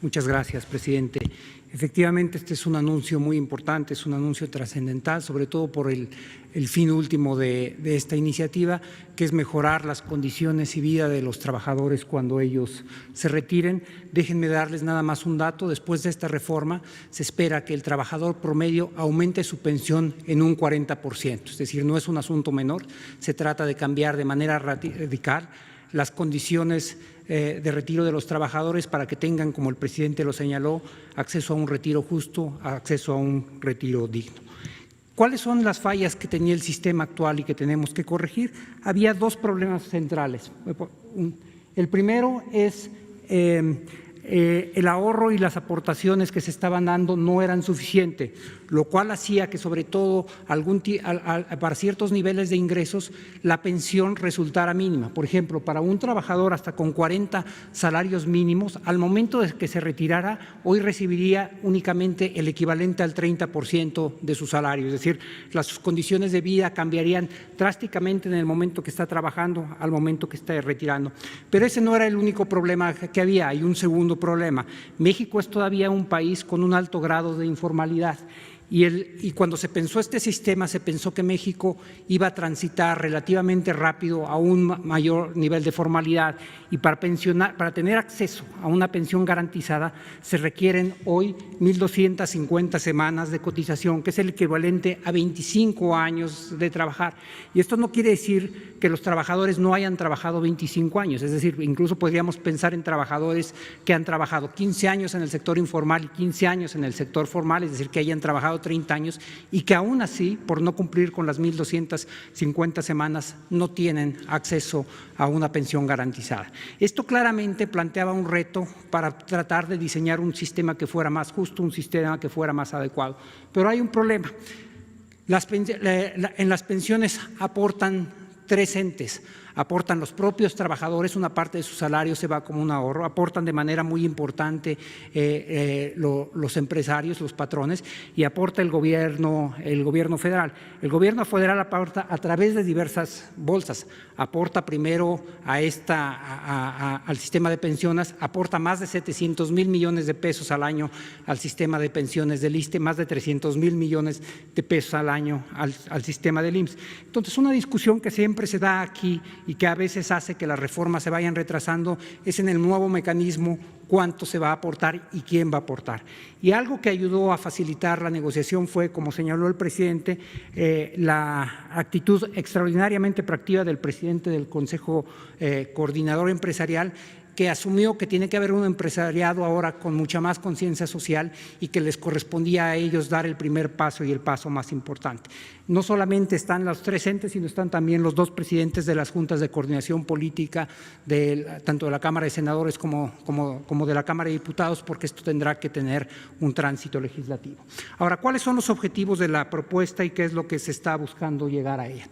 Muchas gracias, presidente. Efectivamente, este es un anuncio muy importante, es un anuncio trascendental, sobre todo por el fin último de esta iniciativa, que es mejorar las condiciones y vida de los trabajadores cuando ellos se retiren. Déjenme darles nada más un dato. Después de esta reforma, se espera que el trabajador promedio aumente su pensión en un 40%. Es decir, no es un asunto menor, se trata de cambiar de manera radical las condiciones de retiro de los trabajadores para que tengan, como el presidente lo señaló, acceso a un retiro justo, acceso a un retiro digno. ¿Cuáles son las fallas que tenía el sistema actual y que tenemos que corregir? Había dos problemas centrales. El primero es el ahorro y las aportaciones que se estaban dando no eran suficientes, lo cual hacía que sobre todo para ciertos niveles de ingresos la pensión resultara mínima. Por ejemplo, para un trabajador hasta con 40 salarios mínimos, al momento de que se retirara, hoy recibiría únicamente el equivalente al 30% de su salario, es decir, las condiciones de vida cambiarían drásticamente en el momento que está trabajando al momento que está retirando. Pero ese no era el único problema que había, hay un segundo problema. México es todavía un país con un alto grado de informalidad. Y cuando se pensó este sistema, se pensó que México iba a transitar relativamente rápido a un mayor nivel de formalidad y para tener acceso a una pensión garantizada se requieren hoy 1.250 semanas de cotización, que es el equivalente a 25 años de trabajar. Y esto no quiere decir que los trabajadores no hayan trabajado 25 años, es decir, incluso podríamos pensar en trabajadores que han trabajado 15 años en el sector informal y 15 años en el sector formal, es decir, que hayan trabajado 30 años y que aún así, por no cumplir con las 1.250 semanas, no tienen acceso a una pensión garantizada. Esto claramente planteaba un reto para tratar de diseñar un sistema que fuera más justo, un sistema que fuera más adecuado. Pero hay un problema. En las pensiones aportan tres entes. Aportan los propios trabajadores, una parte de su salario se va como un ahorro, aportan de manera muy importante los empresarios, los patrones, y aporta el gobierno federal. El gobierno federal aporta a través de diversas bolsas, aporta primero al sistema de pensiones, aporta más de 700,000 millones de pesos al año al sistema de pensiones del ISSSTE, más de 300,000 millones de pesos al año al sistema del IMSS. Entonces, una discusión que siempre se da aquí y que a veces hace que las reformas se vayan retrasando es en el nuevo mecanismo cuánto se va a aportar y quién va a aportar. Y algo que ayudó a facilitar la negociación fue, como señaló el presidente, la actitud extraordinariamente proactiva del presidente del Consejo Coordinador Empresarial, que asumió que tiene que haber un empresariado ahora con mucha más conciencia social y que les correspondía a ellos dar el primer paso y el paso más importante. No solamente están los tres entes, sino están también los dos presidentes de las juntas de coordinación política, tanto de la Cámara de Senadores como de la Cámara de Diputados, porque esto tendrá que tener un tránsito legislativo. Ahora, ¿cuáles son los objetivos de la propuesta y qué es lo que se está buscando llegar a ella?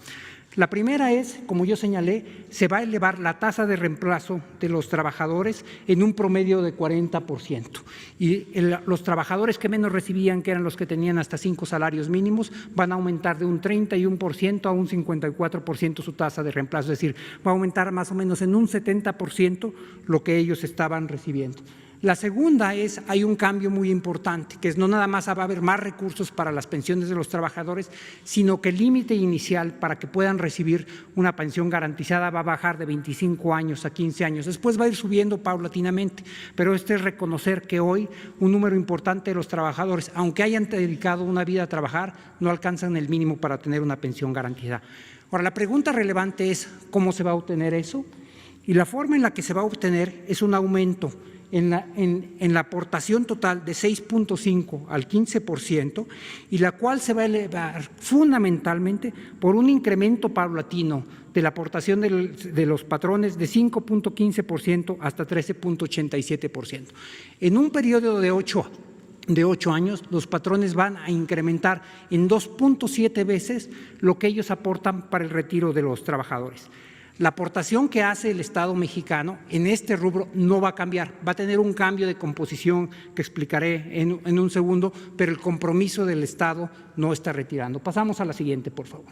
La primera es, como yo señalé, se va a elevar la tasa de reemplazo de los trabajadores en un promedio de 40%. Y los trabajadores que menos recibían, que eran los que tenían hasta 5 salarios mínimos, van a aumentar de un 31% a un 54% su tasa de reemplazo. Es decir, va a aumentar más o menos en un 70% lo que ellos estaban recibiendo. La segunda es, hay un cambio muy importante, que es no nada más va a haber más recursos para las pensiones de los trabajadores, sino que el límite inicial para que puedan recibir una pensión garantizada va a bajar de 25 años a 15 años. Después va a ir subiendo paulatinamente, pero es reconocer que hoy un número importante de los trabajadores, aunque hayan dedicado una vida a trabajar, no alcanzan el mínimo para tener una pensión garantizada. Ahora, la pregunta relevante es ¿cómo se va a obtener eso? Y la forma en la que se va a obtener es un aumento en la aportación total de 6.5 al 15%, y la cual se va a elevar fundamentalmente por un incremento paulatino de la aportación de los patrones de 5.15% hasta 13.87%. En un periodo de 8 años, los patrones van a incrementar en 2.7 veces lo que ellos aportan para el retiro de los trabajadores. La aportación que hace el Estado mexicano en este rubro no va a cambiar, va a tener un cambio de composición que explicaré en un segundo, pero el compromiso del Estado no está retirando. Pasamos a la siguiente, por favor.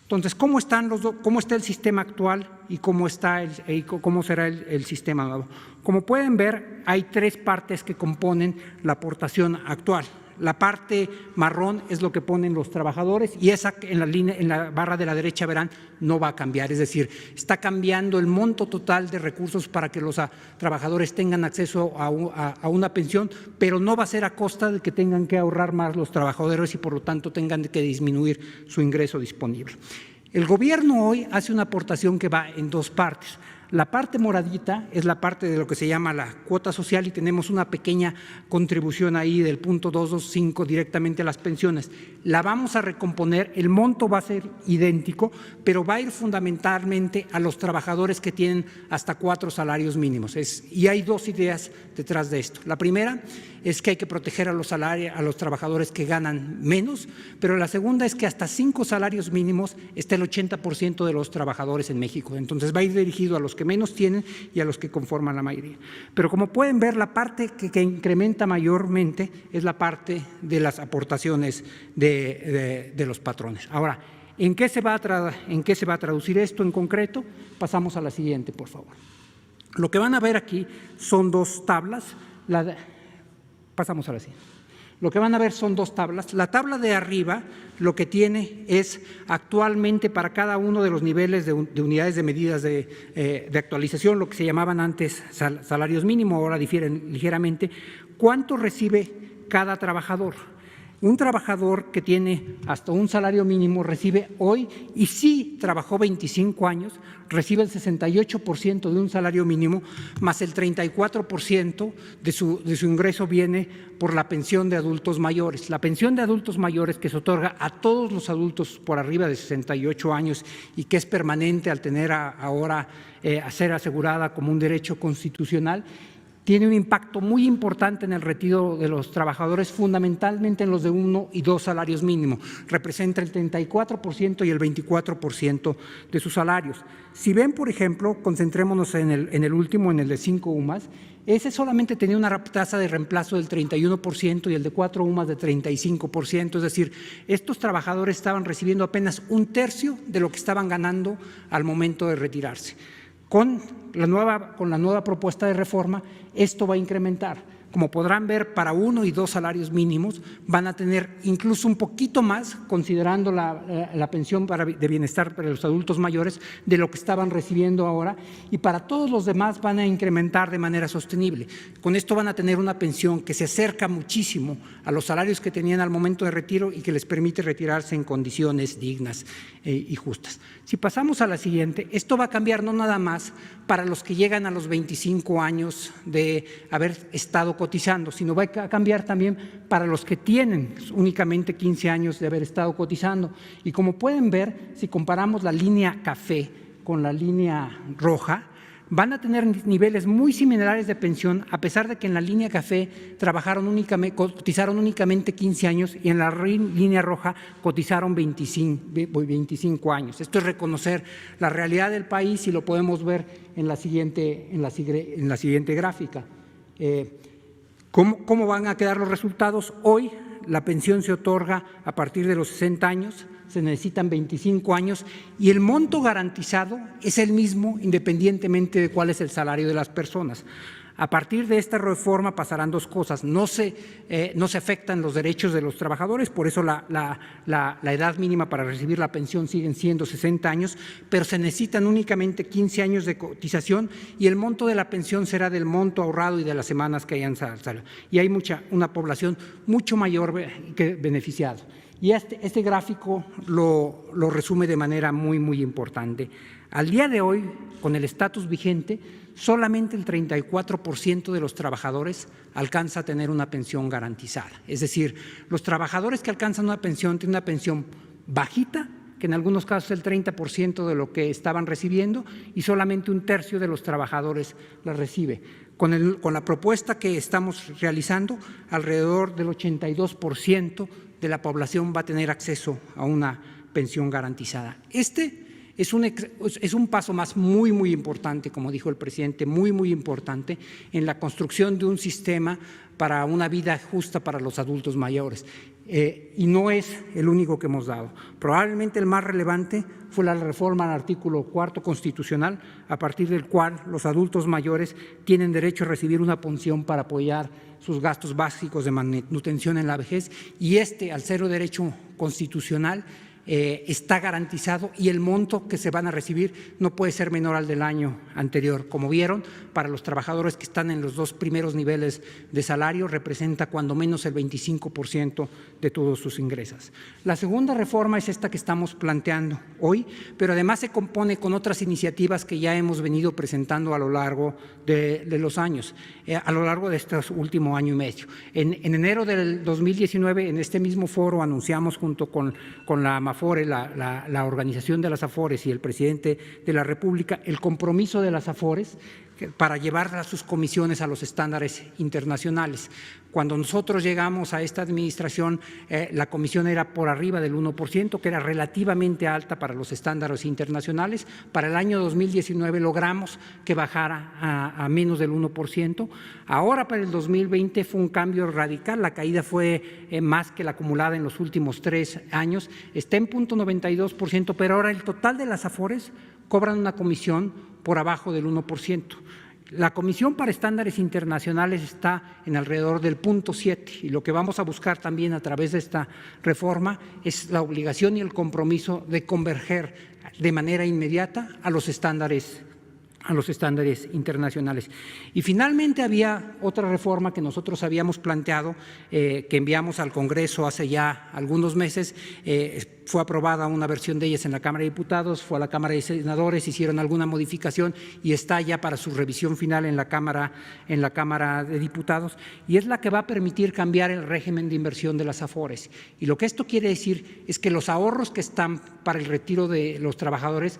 Entonces, ¿cómo está el sistema actual y cómo será el sistema nuevo? Como pueden ver, hay tres partes que componen la aportación actual. La parte marrón es lo que ponen los trabajadores y esa en la barra de la derecha verán no va a cambiar, es decir, está cambiando el monto total de recursos para que los trabajadores tengan acceso a una pensión, pero no va a ser a costa de que tengan que ahorrar más los trabajadores y por lo tanto tengan que disminuir su ingreso disponible. El gobierno hoy hace una aportación que va en dos partes. La parte moradita es la parte de lo que se llama la cuota social y tenemos una pequeña contribución ahí del punto 225 directamente a las pensiones. La vamos a recomponer, el monto va a ser idéntico, pero va a ir fundamentalmente a los trabajadores que tienen hasta 4 salarios mínimos. Y hay dos ideas detrás de esto. La primera es que hay que proteger a los trabajadores que ganan menos, pero la segunda es que hasta 5 salarios mínimos está el 80% de los trabajadores en México. Entonces va a ir dirigido a los que menos tienen y a los que conforman la mayoría. Pero como pueden ver, la parte que incrementa mayormente es la parte de las aportaciones de los patrones. Ahora, ¿en qué se va a traducir esto en concreto? Pasamos a la siguiente, por favor. Lo que van a ver aquí son dos tablas. Pasamos a la siguiente. Lo que van a ver son dos tablas. La tabla de arriba lo que tiene es actualmente para cada uno de los niveles de unidades de medidas de actualización, lo que se llamaban antes salarios mínimos, ahora difieren ligeramente, cuánto recibe cada trabajador. Un trabajador que tiene hasta un salario mínimo recibe hoy, y si trabajó 25 años, recibe el 68% de un salario mínimo, más el 34% de su ingreso viene por la pensión de adultos mayores. La pensión de adultos mayores que se otorga a todos los adultos por arriba de 68 años y que es permanente al tener ahora a ser asegurada como un derecho constitucional, tiene un impacto muy importante en el retiro de los trabajadores, fundamentalmente en los de 1 y 2 salarios mínimos. Representa el 34% y el 24% de sus salarios. Si ven, por ejemplo, concentrémonos en el último, en el de 5 UMAS, ese solamente tenía una tasa de reemplazo del 31% y el de 4 UMAS de 35%, es decir, estos trabajadores estaban recibiendo apenas 1/3 de lo que estaban ganando al momento de retirarse. Con la nueva propuesta de reforma, esto va a incrementar. Como podrán ver, para 1 y 2 salarios mínimos van a tener incluso un poquito más, considerando la pensión de bienestar para los adultos mayores, de lo que estaban recibiendo ahora, y para todos los demás van a incrementar de manera sostenible. Con esto van a tener una pensión que se acerca muchísimo a los salarios que tenían al momento de retiro y que les permite retirarse en condiciones dignas y justas. Si pasamos a la siguiente, esto va a cambiar no nada más para los que llegan a los 25 años de haber estado cotizando, sino va a cambiar también para los que tienen únicamente 15 años de haber estado cotizando. Y como pueden ver, si comparamos la línea café con la línea roja, van a tener niveles muy similares de pensión, a pesar de que en la línea café cotizaron únicamente 15 años y en la línea roja cotizaron 25 años. Esto es reconocer la realidad del país y lo podemos ver en la siguiente gráfica. ¿Cómo van a quedar los resultados? Hoy la pensión se otorga a partir de los 60 años, se necesitan 25 años y el monto garantizado es el mismo independientemente de cuál es el salario de las personas. A partir de esta reforma pasarán dos cosas: no se afectan los derechos de los trabajadores, por eso la edad mínima para recibir la pensión siguen siendo 60 años, pero se necesitan únicamente 15 años de cotización y el monto de la pensión será del monto ahorrado y de las semanas que hayan salido. Y hay una población mucho mayor que beneficiada. Y este gráfico lo resume de manera muy importante. Al día de hoy, con el estatus vigente, solamente el 34% de los trabajadores alcanza a tener una pensión garantizada. Es decir, los trabajadores que alcanzan una pensión tienen una pensión bajita, que en algunos casos es el 30% de lo que estaban recibiendo, y solamente 1/3 de los trabajadores la recibe. Con la propuesta que estamos realizando, alrededor del 82% de la población va a tener acceso a una pensión garantizada. Este Es un paso más muy, muy importante, como dijo el presidente, muy, muy importante en la construcción de un sistema para una vida justa para los adultos mayores. Y no es el único que hemos dado. Probablemente el más relevante fue la reforma al artículo 4 constitucional, a partir del cual los adultos mayores tienen derecho a recibir una pensión para apoyar sus gastos básicos de manutención en la vejez, y al ser un derecho constitucional, está garantizado, y el monto que se van a recibir no puede ser menor al del año anterior. Como vieron, para los trabajadores que están en los 2 primeros niveles de salario representa cuando menos el 25% de todos sus ingresos. La segunda reforma es esta que estamos planteando hoy, pero además se compone con otras iniciativas que ya hemos venido presentando a lo largo de los años, a lo largo de este último año y medio. En enero del 2019, en este mismo foro, anunciamos junto con la AMAFORE, la organización de las AFORES y el presidente de la República, el compromiso de las AFORES para llevar a sus comisiones a los estándares internacionales. Cuando nosotros llegamos a esta administración, la comisión era por arriba del 1%, que era relativamente alta para los estándares internacionales. Para el año 2019 logramos que bajara a menos del 1%. Ahora para el 2020 fue un cambio radical, la caída fue más que la acumulada en los últimos 3 años, está en 0.92%, pero ahora el total de las AFORES cobran una comisión por abajo del 1%. La Comisión para Estándares Internacionales está en alrededor del 0.7, y lo que vamos a buscar también a través de esta reforma es la obligación y el compromiso de converger de manera inmediata a los estándares internacionales. Y finalmente había otra reforma que nosotros habíamos planteado, que enviamos al Congreso hace ya algunos meses. Fue aprobada una versión de ellas en la Cámara de Diputados, fue a la Cámara de Senadores, hicieron alguna modificación y está ya para su revisión final en la Cámara de Diputados, y es la que va a permitir cambiar el régimen de inversión de las AFORES. Y lo que esto quiere decir es que los ahorros que están para el retiro de los trabajadores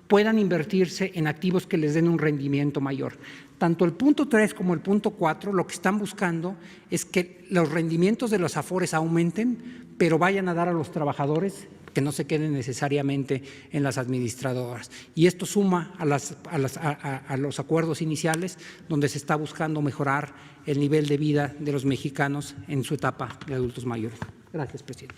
puedan invertirse en activos que les den un rendimiento mayor. Tanto el punto 3 como el punto 4 lo que están buscando es que los rendimientos de las AFORES aumenten, pero vayan a dar a los trabajadores, que no se queden necesariamente en las administradoras. Y esto suma a los acuerdos iniciales, donde se está buscando mejorar el nivel de vida de los mexicanos en su etapa de adultos mayores. Gracias, presidente.